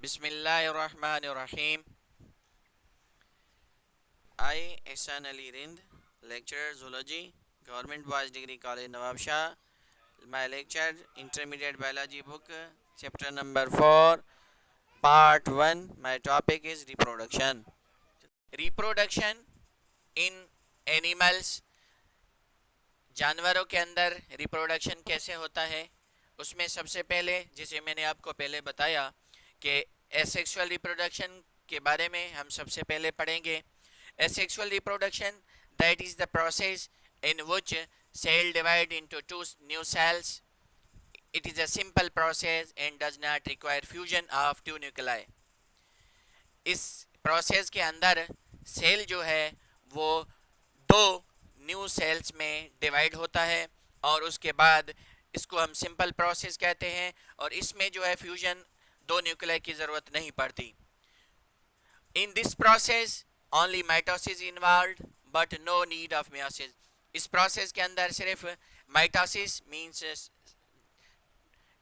Bismillahirrahmanirrahim. I, Ehsan Ali Rind, lecturer Zoology, Government Boys Degree College, Nawab Shah. My lecture, Intermediate Biology book, chapter number 4, part 1. My topic is reproduction. Reproduction in animals, जानवरों के अंदर reproduction कैसे होता है, उसमें सबसे पहले जिसे मैंने आपको पहले बताया कि एसेक्सुअल रिप्रोडक्शन के बारे में हम सबसे पहले पढ़ेंगे. Asexual reproduction, that is the process in which cell divide into two new cells. It is a simple process and does not require fusion of two nuclei. इस प्रोसेस के अंदर सेल जो है वो दो न्यू सेल्स में divide होता है और उसके बाद इसको हम सिंपल प्रोसेस कहते हैं और इसमें जो है फ्यूजन दो न्यूक्लियाई की ज़रूरत नहीं पड़ती. In this process only mitosis involve but no need of meiosis. इस प्रोसेस के अंदर सिर्फ माइटोसिस मीन्स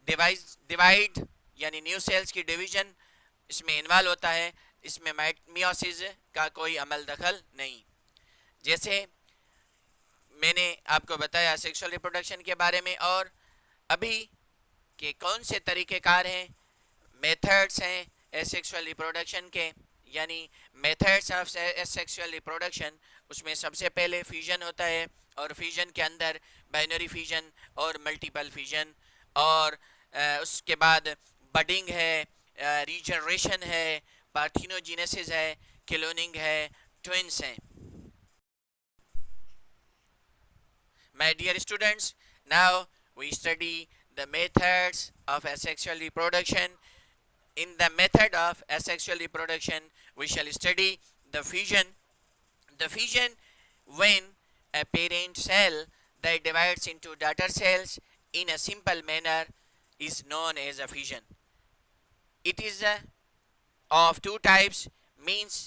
डिवाइड यानी न्यू सेल्स की डिवीजन इसमें इन्वॉल्व होता है. इसमें मियोसिस का कोई अमल दखल नहीं. जैसे मैंने आपको बताया सेक्सुअल रिप्रोडक्शन के बारे में और अभी के कौन से तरीक़ेकार हैं, मेथड्स हैं एसेक्सुअल रिप्रोडक्शन के, यानी मेथड्स ऑफ एसेक्सुअल रिप्रोडक्शन. उसमें सबसे पहले फ्यूजन होता है और फ्यूजन के अंदर बाइनरी फ्यूजन और मल्टीपल फ्यूजन और उसके बाद बडिंग है, रीजनरेशन है, पार्थिनोजेनेसिस है, क्लोनिंग है, ट्विंस हैं. My dear students, now we study the methods of asexual reproduction. In the method of asexual reproduction, we shall study the fission. The fission, when a parent cell that divides into daughter cells in a simple manner, is known as a fission. It is of two types, means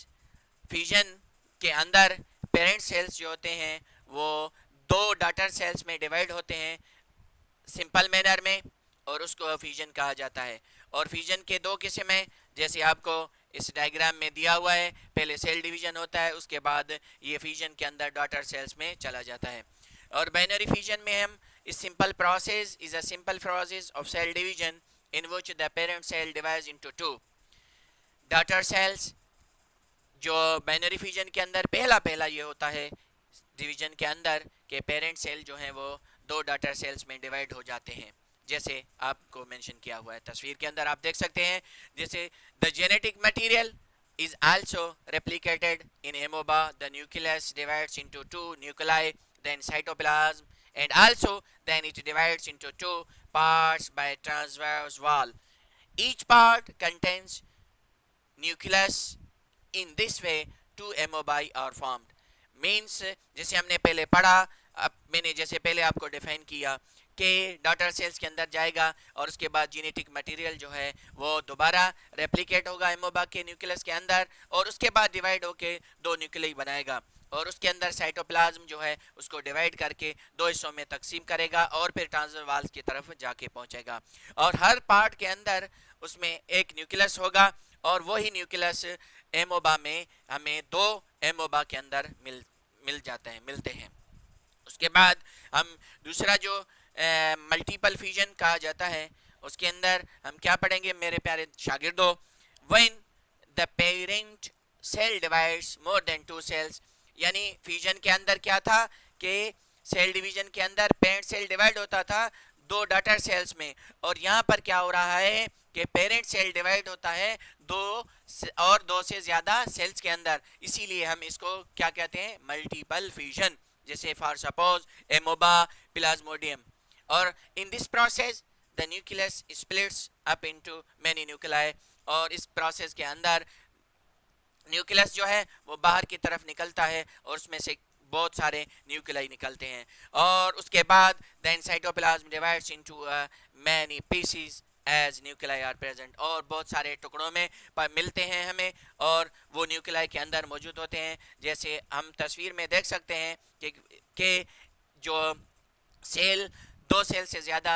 fission के अंदर parent sales जो होते हैं वो दो daughter cells में divide होते हैं सिंपल मैनर में और उसको फ्यूजन कहा जाता है. और फ्यूजन के दो किस्म हैं जैसे आपको इस डायग्राम में दिया हुआ है. पहले सेल डिवीजन होता है, उसके बाद ये फ्यूजन के अंदर डॉटर सेल्स में चला जाता है. और बाइनरी फ्यूजन में हम इस simple process is a simple process of cell division in which the parent cell divides into two daughter cells. जो बाइनरी फ्यूजन के अंदर पहला ये होता है डिवीजन के अंदर के पेरेंट सेल जो हैं वो दो डॉटर सेल्स में डिवाइड हो जाते हैं, जैसे आपको मेंशन किया हुआ है तस्वीर के अंदर आप देख सकते हैं. जैसे the genetic material is also replicated in amoeba. The nucleus divides into two nuclei, then cytoplasm, and also then it divides into two parts by transverse wall. Each part contains nucleus. In this way two amoeba are formed. Means जैसे हमने पहले पढ़ा, अब मैंने जैसे पहले आपको define किया कि डॉटर सेल्स के अंदर जाएगा और उसके बाद जेनेटिक मटेरियल जो है वो दोबारा रेप्लिकेट होगा एमोबा के न्यूक्लियस के अंदर और उसके बाद डिवाइड होके दो न्यूक्लियाई बनाएगा और उसके अंदर साइटोप्लाज्म जो है उसको डिवाइड करके दो हिस्सों में तकसीम करेगा और फिर ट्रांसफर वाल्स की तरफ जाके पहुंचेगा. और हर पार्ट के अंदर उसमें एक न्यूक्लियस होगा और वही न्यूक्लियस एमोबा में हमें दो एमोबा के अंदर मिलते हैं. उसके बाद हम दूसरा जो मल्टीपल फ्यूजन कहा जाता है उसके अंदर हम क्या पढ़ेंगे मेरे प्यारे शागिर्दों. When the parent cell divides more than two cells, यानी फ्यूजन के अंदर क्या था कि सेल डिवीजन के अंदर पेरेंट सेल डिवाइड होता था दो डॉटर सेल्स में और यहाँ पर क्या हो रहा है कि पेरेंट सेल डिवाइड होता है दो से ज़्यादा सेल्स के अंदर. इसीलिए हम इसको क्या कहते हैं, मल्टीपल फ्यूजन. जैसे फॉर सपोज एमोबा, प्लाज्मोडियम. और इन this process the nucleus splits up into many nuclei. और इस प्रोसेस के अंदर न्यूक्लियस जो है वो बाहर की तरफ निकलता है और उसमें से बहुत सारे न्यूक्लियाई निकलते हैं और उसके बाद the cytoplasm divides into many pieces as nuclei are present. और बहुत सारे टुकड़ों में मिलते हैं हमें और वो न्यूक्लियाई के अंदर मौजूद होते हैं. जैसे हम तस्वीर में देख सकते हैं कि जो सेल दो सेल से ज़्यादा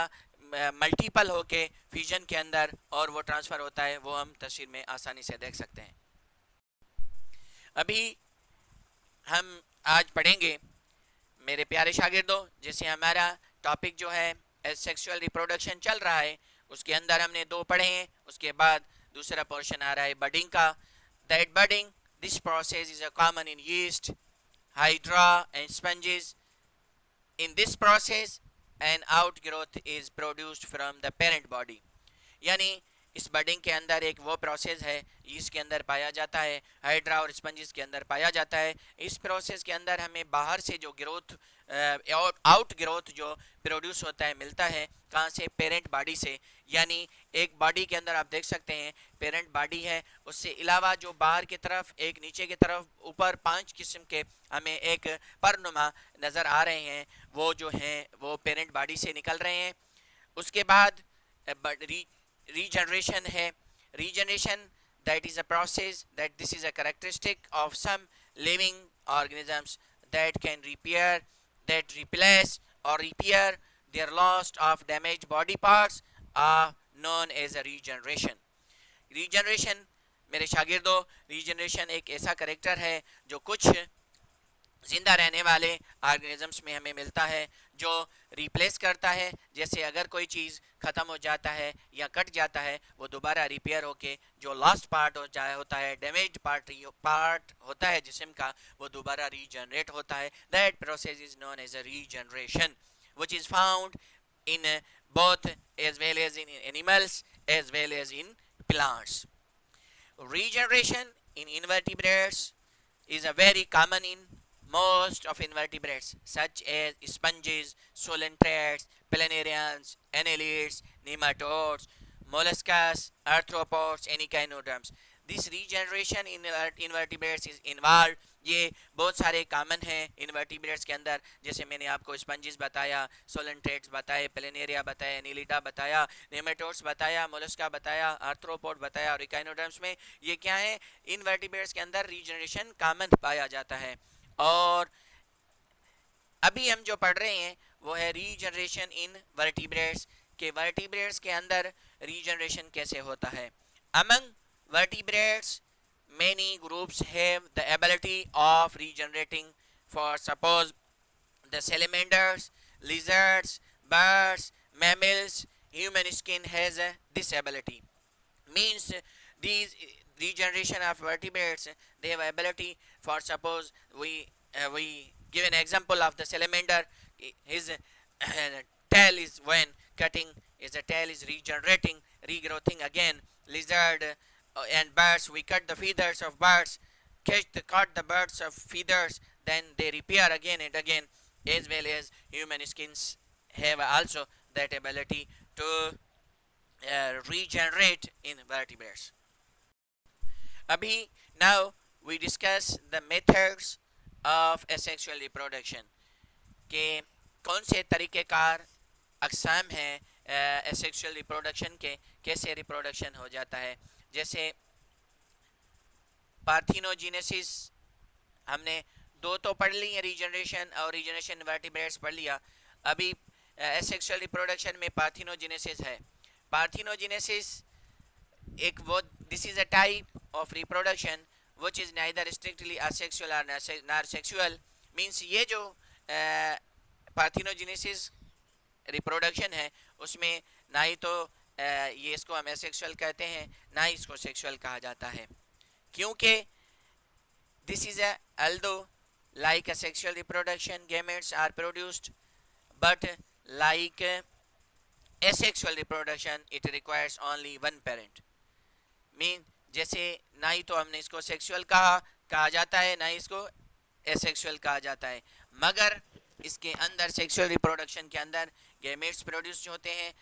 मल्टीपल होके फ्यूजन के अंदर और वो ट्रांसफ़र होता है, वो हम तस्वीर में आसानी से देख सकते हैं। अभी हम आज पढ़ेंगे मेरे प्यारे शागिर्दों, जैसे हमारा टॉपिक जो है सेक्सुअल रिप्रोडक्शन चल रहा है, उसके अंदर हमने 2 पढ़े हैं, उसके बाद दूसरा पोर्शन आ रहा है बडिंग का। That budding, this process is a common in yeast, hydra and sponges. In this process an outgrowth is produced from the parent body. यानी इस बडिंग के अंदर एक वो प्रोसेस है, यीस्ट के अंदर पाया जाता है, हाइड्रा और स्पंजिस के अंदर पाया जाता है। इस प्रोसेस के अंदर हमें बाहर से जो ग्रोथ आउट ग्रोथ जो प्रोड्यूस होता है मिलता है, कहाँ से? पेरेंट बॉडी से। यानी एक बॉडी के अंदर आप देख सकते हैं पेरेंट बॉडी है, उससे अलावा जो बाहर की तरफ एक नीचे की तरफ ऊपर 5 किस्म के हमें एक परनुमा नज़र आ रहे हैं, वो जो हैं वो पेरेंट बॉडी से निकल रहे हैं। उसके बाद regeneration है। regeneration, that is a process, that this is a characteristic of some living organisms that can repair, that replace or repair their lost of damaged body parts are known as a regeneration. regeneration मेरे शागिर्दों, regeneration एक ऐसा character है जो कुछ जिंदा रहने वाले organisms में हमें मिलता है, जो रिप्लेस करता है। जैसे अगर कोई चीज़ ख़त्म हो जाता है या कट जाता है, वो दोबारा रिपेयर होके जो लॉस्ट पार्ट होता है, डैमेज्ड पार्ट होता है जिस्म का, वो दोबारा रीजनरेट होता है। That process is known as a regeneration which is found in both as well as in animals as well as in plants. Regeneration in invertebrates is a very common in most of invertebrates such as sponges, solentrates, planarians, annelids, nematodes, molluscs, arthropods, and echinoderms. This regeneration in invertebrates is involved. ये बहुत सारे common हैं invertebrates के अंदर, जैसे मैंने आपको sponges बताया, सोलेंट्रेट्स बताए, प्लेनेरिया बताया, एनिलिडा बताया, नेमेटोड्स बताया, मोलस्का बताया, आर्थ्रोपोड बताया, और इकाइनोडर्म्स में ये क्या है? इन्वर्टिब्रेट्स के अंदर रीजनरेशन कॉमन पाया जाता है। और अभी हम जो पढ़ रहे हैं वो है रीजनरेशन इन वर्टिब्रेट्स, के वर्टिब्रेट्स के अंदर रीजनरेशन कैसे होता है। Among vertebrates many groups have the ability of regenerating. For suppose the salamanders, lizards, birds, mammals, human skin has this ability. Means these regeneration of vertebrates, they have ability. For suppose we give an example of the salamander. His tail is when cutting, his tail is regenerating, regrowing again. Lizard and birds, we cut the feathers of birds, cut the birds of feathers, then they repair again and again. As well as human skins have also that ability to regenerate in vertebrates. Abhi, now we discuss the methods of asexual reproduction, के कौन से तरीक़ेकार अक़साम हैं asexual reproduction के, कैसे reproduction हो जाता है। जैसे पार्थिनोजेनेसिस हमने 2 तो पढ़ ली है, रीजनरेशन और रीजनरेशन वर्टिब्रेट्स पढ़ लिया। अभी एसेक्सुअल रिप्रोडक्शन में पार्थिनोजेनेसिस है। पार्थिनोजेनेसिस एक वो, this is a type of reproduction which is neither strictly asexual और नॉर सेक्सुअल। मींस ये जो पार्थिनोजेनेसिस रिप्रोडक्शन है उसमें ना ही तो ये इसको हम एसेक्सुअल कहते हैं, ना ही इसको सेक्सुअल कहा जाता है, क्योंकि this is also like a sexual reproduction gametes are produced, but like asexual reproduction it requires only one parent. Mean जैसे ना ही तो हमने इसको सेक्सुअल कहा जाता है, ना ही इसको एसेक्सुअल कहा जाता है, मगर इसके अंदर सेक्सुअल रिप्रोडक्शन के अंदर गैमेट्स प्रोड्यूस होते हैं।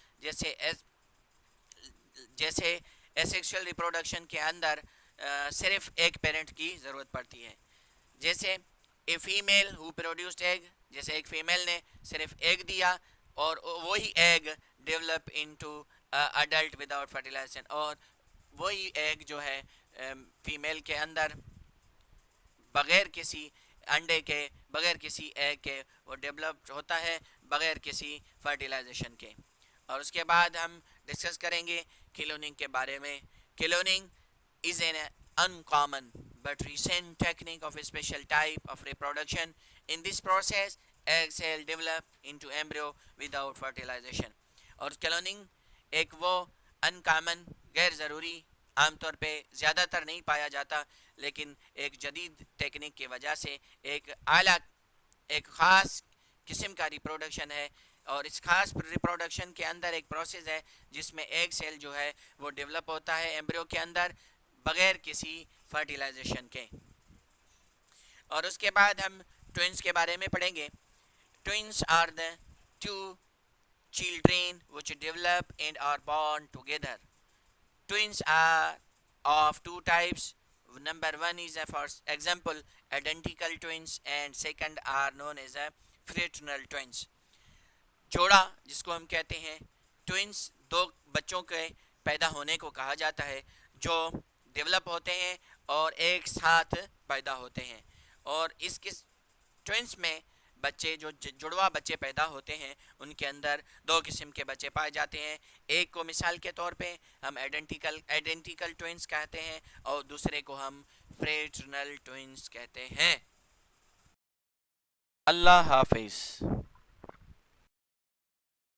जैसे एसेक्सुअल रिप्रोडक्शन के अंदर सिर्फ एक पेरेंट की ज़रूरत पड़ती है। जैसे a female who produced egg, जैसे एक फीमेल ने सिर्फ एग दिया और वही egg develop into adult without fertilisation, और वही एग जो है फीमेल के अंदर बग़ैर किसी अंडे के, बग़ैर किसी एग के वो डेवलप होता है, बग़ैर किसी फर्टिलाइजेशन के। और उसके बाद हम डिस्कस करेंगे क्लोनिंग के बारे में। Cloning is an uncommon but recent technique of a special type of reproduction. In this process, egg cell develop into embryo without fertilization. और क्लोनिंग एक वो अनकॉमन, गैर ज़रूरी, आमतौर पे ज़्यादातर नहीं पाया जाता, लेकिन एक जदीद टेक्निक की वजह से एक आला, एक ख़ास किस्म का रिप्रोडक्शन है। और इस खास रिप्रोडक्शन के अंदर एक प्रोसेस है जिसमें एग सेल जो है वो डेवलप होता है एम्ब्रियो के अंदर बगैर किसी फर्टिलाइजेशन के। और उसके बाद हम ट्विंस के बारे में पढ़ेंगे। Twins are the two children which develop and are born together. Twins are of two types. Number one is a, for example, identical twins, and second are known as a fraternal twins. जोड़ा जिसको हम कहते हैं twins, दो बच्चों के पैदा होने को कहा जाता है जो डेवलप होते हैं और एक साथ पैदा होते हैं। और इस ट्विंस में बच्चे जो जुड़वा बच्चे पैदा होते हैं उनके अंदर दो किस्म के बच्चे पाए जाते हैं। एक को मिसाल के तौर पे हम आइडेंटिकल ट्विंस कहते हैं और दूसरे को हम फ्रेटर्नल ट्विंस कहते हैं। अल्लाह हाफिज़।